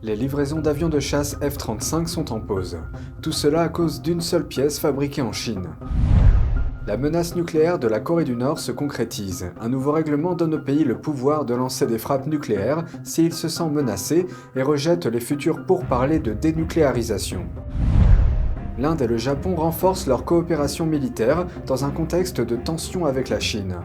Les livraisons d'avions de chasse F-35 sont en pause. Tout cela à cause d'une seule pièce fabriquée en Chine. La menace nucléaire de la Corée du Nord se concrétise. Un nouveau règlement donne au pays le pouvoir de lancer des frappes nucléaires s'il se sent menacé et rejette les futurs pourparlers de dénucléarisation. L'Inde et le Japon renforcent leur coopération militaire dans un contexte de tension avec la Chine.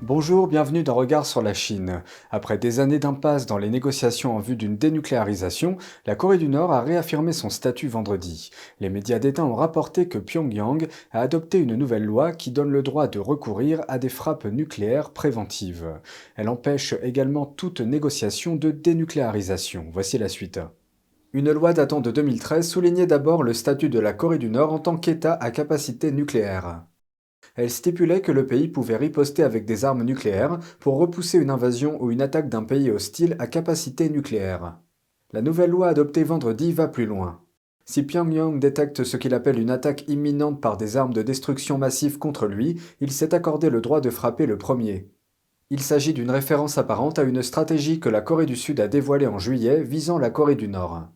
Bonjour, bienvenue dans Regard sur la Chine. Après des années d'impasse dans les négociations en vue d'une dénucléarisation, la Corée du Nord a réaffirmé son statut vendredi. Les médias d'État ont rapporté que Pyongyang a adopté une nouvelle loi qui donne le droit de recourir à des frappes nucléaires préventives. Elle empêche également toute négociation de dénucléarisation. Voici la suite. Une loi datant de 2013 soulignait d'abord le statut de la Corée du Nord en tant qu'État à capacité nucléaire. Elle stipulait que le pays pouvait riposter avec des armes nucléaires pour repousser une invasion ou une attaque d'un pays hostile à capacité nucléaire. La nouvelle loi adoptée vendredi va plus loin. Si Pyongyang détecte ce qu'il appelle une attaque imminente par des armes de destruction massive contre lui, il s'est accordé le droit de frapper le premier. Il s'agit d'une référence apparente à une stratégie que la Corée du Sud a dévoilée en juillet visant la Corée du Nord.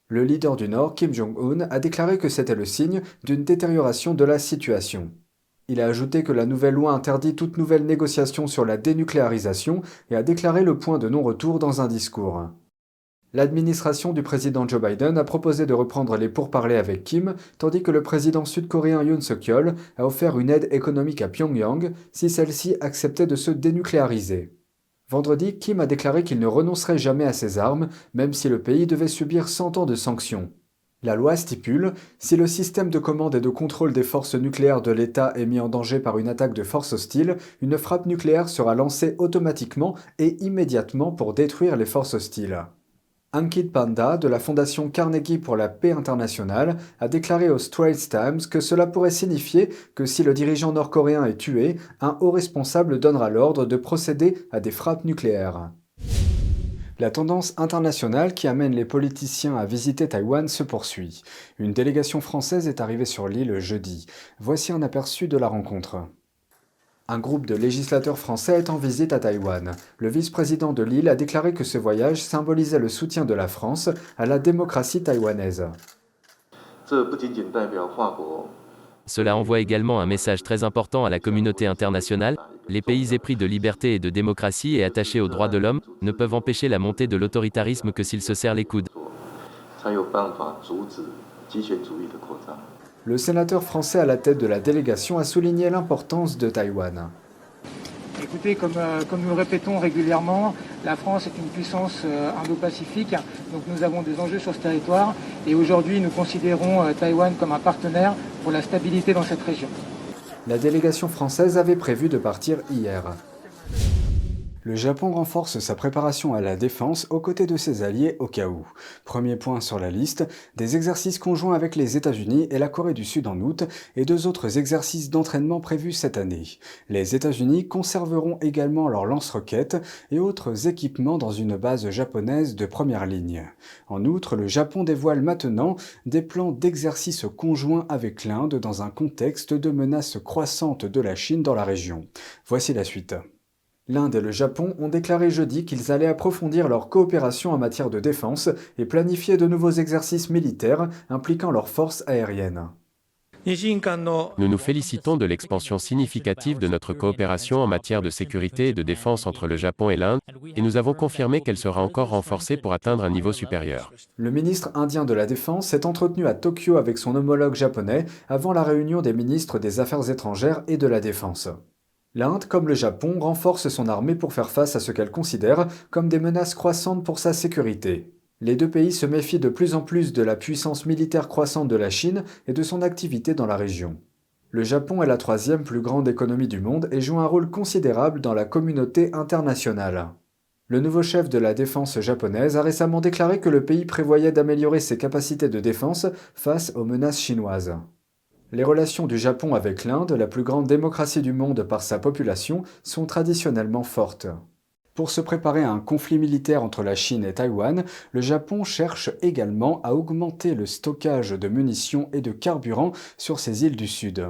Le leader du Nord, Kim Jong-un, a déclaré que c'était le signe d'une détérioration de la situation. Il a ajouté que la nouvelle loi interdit toute nouvelle négociation sur la dénucléarisation et a déclaré le point de non-retour dans un discours. L'administration du président Joe Biden a proposé de reprendre les pourparlers avec Kim, tandis que le président sud-coréen Yoon Suk-yeol a offert une aide économique à Pyongyang si celle-ci acceptait de se dénucléariser. Vendredi, Kim a déclaré qu'il ne renoncerait jamais à ses armes, même si le pays devait subir 100 ans de sanctions. La loi stipule, si le système de commande et de contrôle des forces nucléaires de l'État est mis en danger par une attaque de forces hostiles, une frappe nucléaire sera lancée automatiquement et immédiatement pour détruire les forces hostiles. Ankit Panda, de la fondation Carnegie pour la paix internationale, a déclaré au Straits Times que cela pourrait signifier que si le dirigeant nord-coréen est tué, un haut responsable donnera l'ordre de procéder à des frappes nucléaires. La tendance internationale qui amène les politiciens à visiter Taïwan se poursuit. Une délégation française est arrivée sur l'île jeudi. Voici un aperçu de la rencontre. Un groupe de législateurs français est en visite à Taïwan. Le vice-président de l'île a déclaré que ce voyage symbolisait le soutien de la France à la démocratie taïwanaise. Cela envoie également un message très important à la communauté internationale. Les pays épris de liberté et de démocratie et attachés aux droits de l'homme ne peuvent empêcher la montée de l'autoritarisme que s'ils se serrent les coudes. Le sénateur français à la tête de la délégation a souligné l'importance de Taïwan. Écoutez, comme nous le répétons régulièrement, la France est une puissance indo-pacifique, donc nous avons des enjeux sur ce territoire et aujourd'hui nous considérons Taïwan comme un partenaire pour la stabilité dans cette région. La délégation française avait prévu de partir hier. Le Japon renforce sa préparation à la défense aux côtés de ses alliés au cas où. Premier point sur la liste, des exercices conjoints avec les États-Unis et la Corée du Sud en août et deux autres exercices d'entraînement prévus cette année. Les États-Unis conserveront également leurs lance-roquettes et autres équipements dans une base japonaise de première ligne. En outre, le Japon dévoile maintenant des plans d'exercices conjoints avec l'Inde dans un contexte de menace croissante de la Chine dans la région. Voici la suite. L'Inde et le Japon ont déclaré jeudi qu'ils allaient approfondir leur coopération en matière de défense et planifier de nouveaux exercices militaires impliquant leurs forces aériennes. Nous nous félicitons de l'expansion significative de notre coopération en matière de sécurité et de défense entre le Japon et l'Inde, et nous avons confirmé qu'elle sera encore renforcée pour atteindre un niveau supérieur. Le ministre indien de la Défense s'est entretenu à Tokyo avec son homologue japonais avant la réunion des ministres des Affaires étrangères et de la Défense. L'Inde, comme le Japon, renforce son armée pour faire face à ce qu'elle considère comme des menaces croissantes pour sa sécurité. Les deux pays se méfient de plus en plus de la puissance militaire croissante de la Chine et de son activité dans la région. Le Japon est la troisième plus grande économie du monde et joue un rôle considérable dans la communauté internationale. Le nouveau chef de la défense japonaise a récemment déclaré que le pays prévoyait d'améliorer ses capacités de défense face aux menaces chinoises. Les relations du Japon avec l'Inde, la plus grande démocratie du monde par sa population, sont traditionnellement fortes. Pour se préparer à un conflit militaire entre la Chine et Taïwan, le Japon cherche également à augmenter le stockage de munitions et de carburant sur ces îles du Sud.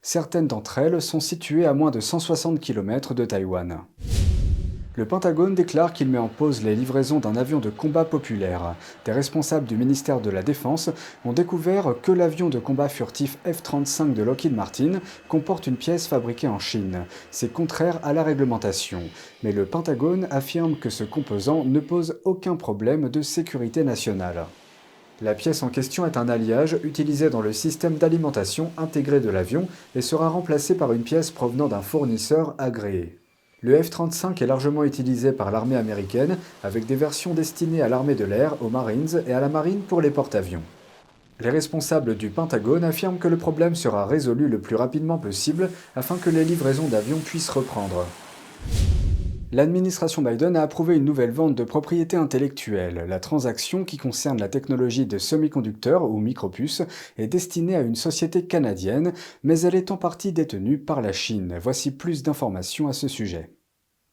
Certaines d'entre elles sont situées à moins de 160 km de Taïwan. Le Pentagone déclare qu'il met en pause les livraisons d'un avion de combat populaire. Des responsables du ministère de la Défense ont découvert que l'avion de combat furtif F-35 de Lockheed Martin comporte une pièce fabriquée en Chine. C'est contraire à la réglementation. Mais le Pentagone affirme que ce composant ne pose aucun problème de sécurité nationale. La pièce en question est un alliage utilisé dans le système d'alimentation intégré de l'avion et sera remplacé par une pièce provenant d'un fournisseur agréé. Le F-35 est largement utilisé par l'armée américaine, avec des versions destinées à l'armée de l'air, aux Marines et à la marine pour les porte-avions. Les responsables du Pentagone affirment que le problème sera résolu le plus rapidement possible afin que les livraisons d'avions puissent reprendre. L'administration Biden a approuvé une nouvelle vente de propriété intellectuelle. La transaction, qui concerne la technologie de semi-conducteurs ou micropuces, est destinée à une société canadienne, mais elle est en partie détenue par la Chine. Voici plus d'informations à ce sujet.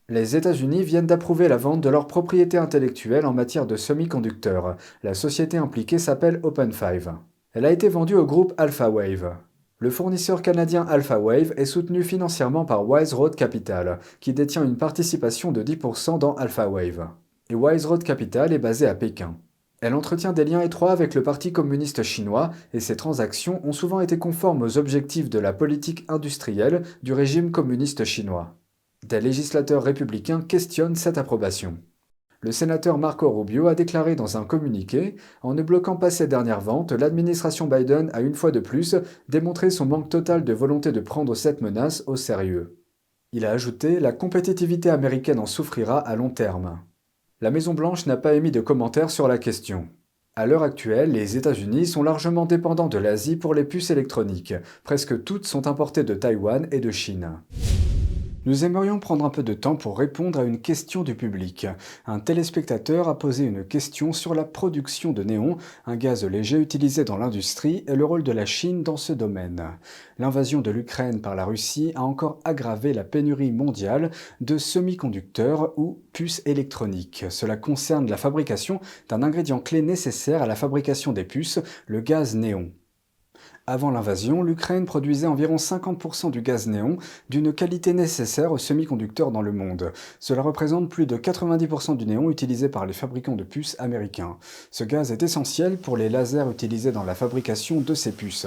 Les États-Unis viennent d'approuver la vente de leur propriété intellectuelle en matière de semi-conducteurs. La société impliquée s'appelle OpenFive. Elle a été vendue au groupe AlphaWave. Le fournisseur canadien AlphaWave est soutenu financièrement par Wise Road Capital, qui détient une participation de 10% dans AlphaWave. Et Wise Road Capital est basée à Pékin. Elle entretient des liens étroits avec le Parti communiste chinois et ses transactions ont souvent été conformes aux objectifs de la politique industrielle du régime communiste chinois. Des législateurs républicains questionnent cette approbation. Le sénateur Marco Rubio a déclaré dans un communiqué « En ne bloquant pas ces dernières ventes, l'administration Biden a une fois de plus démontré son manque total de volonté de prendre cette menace au sérieux. » Il a ajouté « La compétitivité américaine en souffrira à long terme. » La Maison-Blanche n'a pas émis de commentaires sur la question. À l'heure actuelle, les États-Unis sont largement dépendants de l'Asie pour les puces électroniques. Presque toutes sont importées de Taïwan et de Chine. Nous aimerions prendre un peu de temps pour répondre à une question du public. Un téléspectateur a posé une question sur la production de néon, un gaz léger utilisé dans l'industrie, et le rôle de la Chine dans ce domaine. L'invasion de l'Ukraine par la Russie a encore aggravé la pénurie mondiale de semi-conducteurs ou puces électroniques. Cela concerne la fabrication d'un ingrédient clé nécessaire à la fabrication des puces, le gaz néon. Avant l'invasion, l'Ukraine produisait environ 50% du gaz néon, d'une qualité nécessaire aux semi-conducteurs dans le monde. Cela représente plus de 90% du néon utilisé par les fabricants de puces américains. Ce gaz est essentiel pour les lasers utilisés dans la fabrication de ces puces.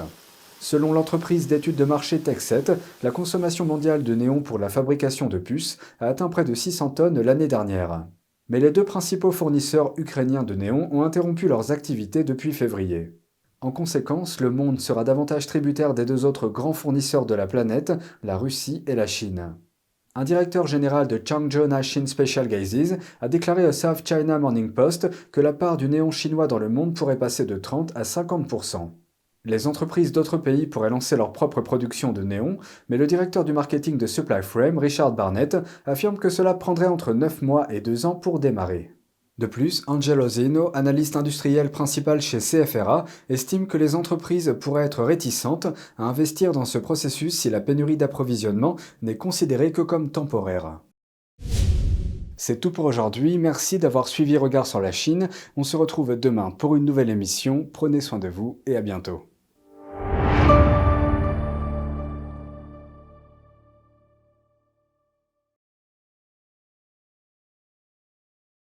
Selon l'entreprise d'études de marché Techset, la consommation mondiale de néon pour la fabrication de puces a atteint près de 600 tonnes l'année dernière. Mais les deux principaux fournisseurs ukrainiens de néon ont interrompu leurs activités depuis février. En conséquence, le monde sera davantage tributaire des deux autres grands fournisseurs de la planète, la Russie et la Chine. Un directeur général de Changzhou Naxin Special Gases a déclaré au South China Morning Post que la part du néon chinois dans le monde pourrait passer de 30 à 50%. Les entreprises d'autres pays pourraient lancer leur propre production de néon, mais le directeur du marketing de Supplyframe, Richard Barnett, affirme que cela prendrait entre 9 mois et 2 ans pour démarrer. De plus, Angelo Zeno, analyste industriel principal chez CFRA, estime que les entreprises pourraient être réticentes à investir dans ce processus si la pénurie d'approvisionnement n'est considérée que comme temporaire. C'est tout pour aujourd'hui, merci d'avoir suivi Regard sur la Chine. On se retrouve demain pour une nouvelle émission, prenez soin de vous et à bientôt.